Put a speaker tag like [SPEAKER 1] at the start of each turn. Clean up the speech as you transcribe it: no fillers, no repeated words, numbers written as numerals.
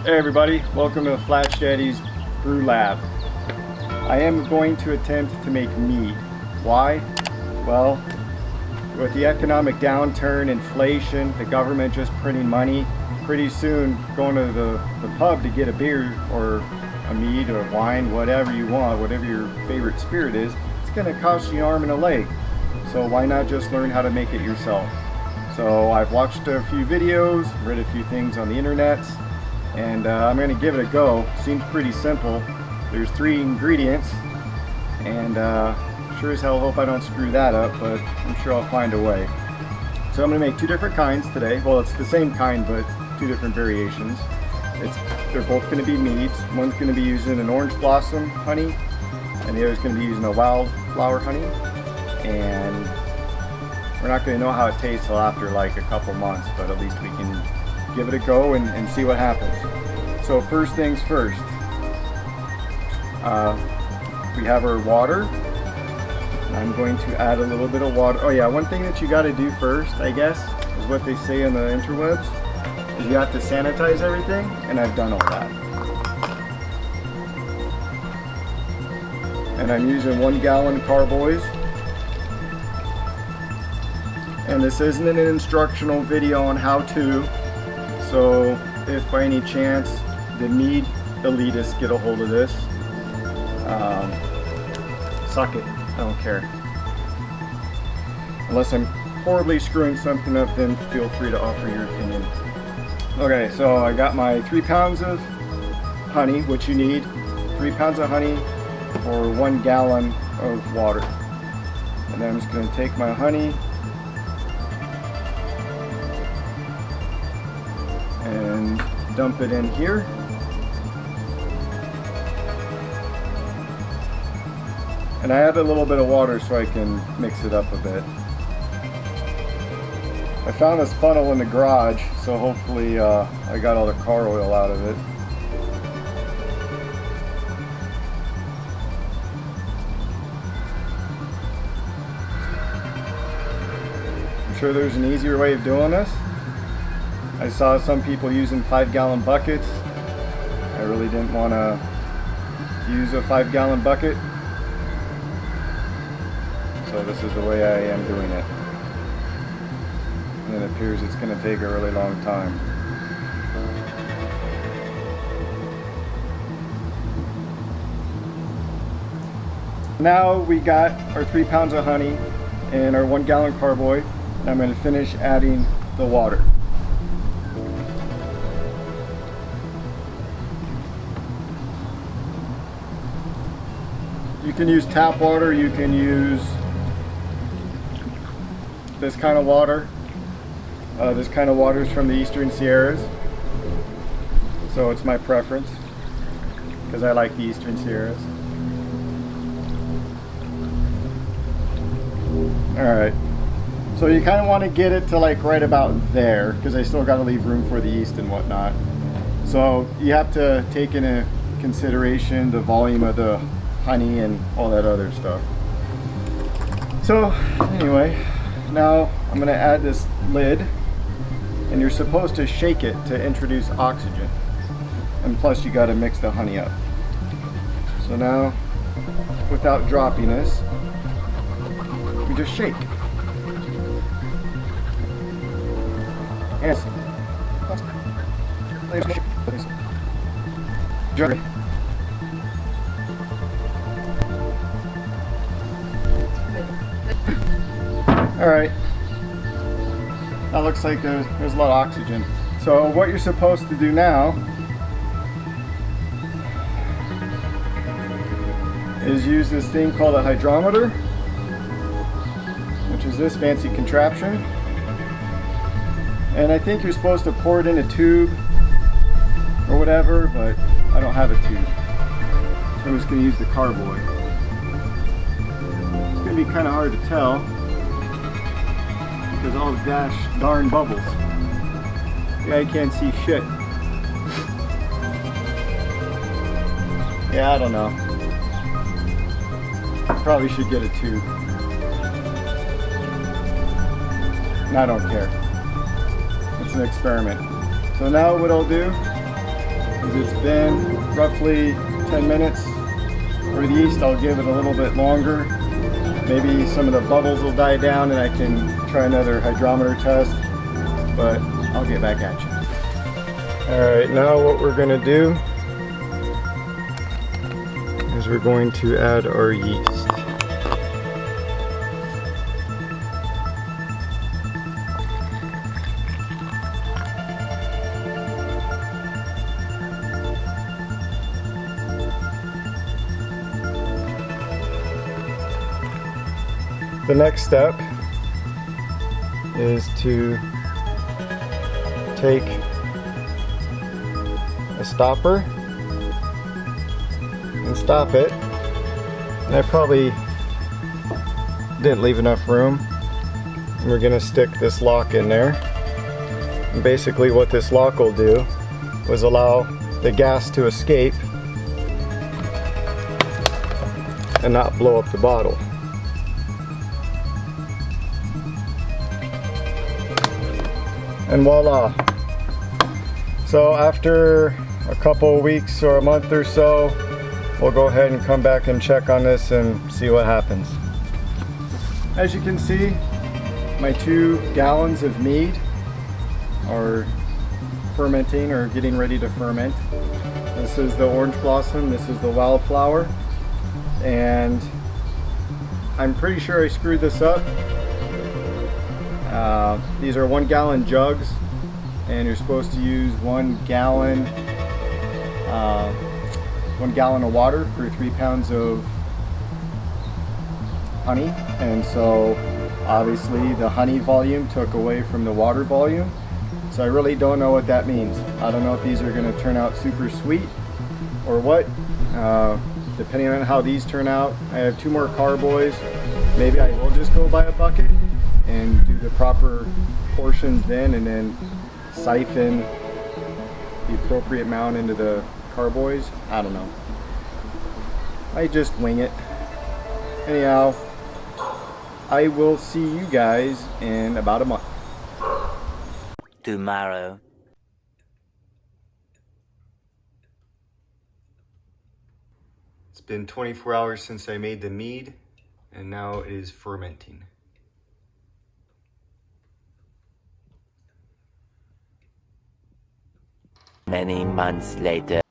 [SPEAKER 1] Hey everybody, welcome to Flatch Daddy's Brew Lab. I am going to attempt to make mead. Why? Well, with the economic downturn, inflation, the government just printing money, pretty soon going to the pub to get a beer or a mead or wine, whatever you want, whatever your favorite spirit is, it's going to cost you an arm and a leg. So why not just learn how to make it yourself? So I've watched a few videos, read a few things on the internet, and I'm going to give it a go. Seems pretty simple. There's 3 ingredients, and sure as hell hope I don't screw that up, but I'm sure I'll find a way. So I'm going to make 2 different kinds today. Well, it's the same kind, but 2 different variations. They're both going to be meads. One's going to be using an orange blossom honey, and the other's going to be using a wildflower honey. And we're not going to know how it tastes till after like a couple months, but at least we can give it a go and see what happens. So first things first, we have our water. I'm going to add a little bit of water. Oh yeah, one thing that you got to do first, I guess, is what they say on the interwebs, is you have to sanitize everything, and I've done all that. And I'm using 1 gallon carboys. And this isn't an instructional video on how to, so if by any chance the mead elitists get a hold of this, suck it, I don't care. Unless I'm horribly screwing something up, then feel free to offer your opinion. Okay, so I got my 3 pounds of honey, which you need 3 pounds of honey for 1 gallon of water. And then I'm just going to take my honey and dump it in here. And I add a little bit of water so I can mix it up a bit. I found this funnel in the garage, so hopefully I got all the car oil out of it. I'm sure there's an easier way of doing this. I saw some people using 5-gallon buckets. I really didn't want to use a 5-gallon bucket, so this is the way I am doing it. And it appears it's going to take a really long time. Now we got our 3 pounds of honey and our 1 gallon carboy, and I'm going to finish adding the water. You can use tap water, you can use this kind of water. This kind of water is from the Eastern Sierras, so it's my preference because I like the Eastern Sierras. Alright, so you kind of want to get it to like right about there, because I still got to leave room for the yeast and whatnot. So you have to take into consideration the volume of the honey and all that other stuff. So anyway, now I'm going to add this lid, and you're supposed to shake it to introduce oxygen, and plus you got to mix the honey up. So now, without dropping this, we just shake. Yes. Alright, that looks like there's a lot of oxygen. So what you're supposed to do now is use this thing called a hydrometer, which is this fancy contraption. And I think you're supposed to pour it in a tube or whatever, but I don't have a tube. So I'm just going to use the carboy. It's going to be kind of hard to tell, because all the gosh darn bubbles. Yeah, I can't see shit. Yeah, I don't know. Probably should get a tube. And I don't care. It's an experiment. So now what I'll do As it's been roughly 10 minutes. For the yeast, I'll give it a little bit longer. Maybe some of the bubbles will die down and I can try another hydrometer test, but I'll get back at you. Alright, now what we're going to do is we're going to add our yeast. The next step is to take a stopper and stop it. And I probably didn't leave enough room. And we're gonna stick this lock in there. And basically what this lock will do is allow the gas to escape and not blow up the bottle. And voila. So after a couple weeks or a month or so, we'll go ahead and come back and check on this and see what happens. As you can see, my 2 gallons of mead are fermenting or getting ready to ferment. This is the orange blossom, this is the wildflower, and I'm pretty sure I screwed this up. These are 1 gallon jugs, and you're supposed to use 1 gallon of water for 3 pounds of honey. And so obviously the honey volume took away from the water volume. So I really don't know what that means. I don't know if these are going to turn out super sweet or what. Depending on how these turn out, I have 2 more carboys. Maybe I will just go buy a bucket and do the proper portions then, and then siphon the appropriate amount into the carboys. I don't know. I just wing it. Anyhow, I will see you guys in about a month.
[SPEAKER 2] Tomorrow.
[SPEAKER 1] It's been 24 hours since I made the mead, and now it is fermenting.
[SPEAKER 2] Many months later.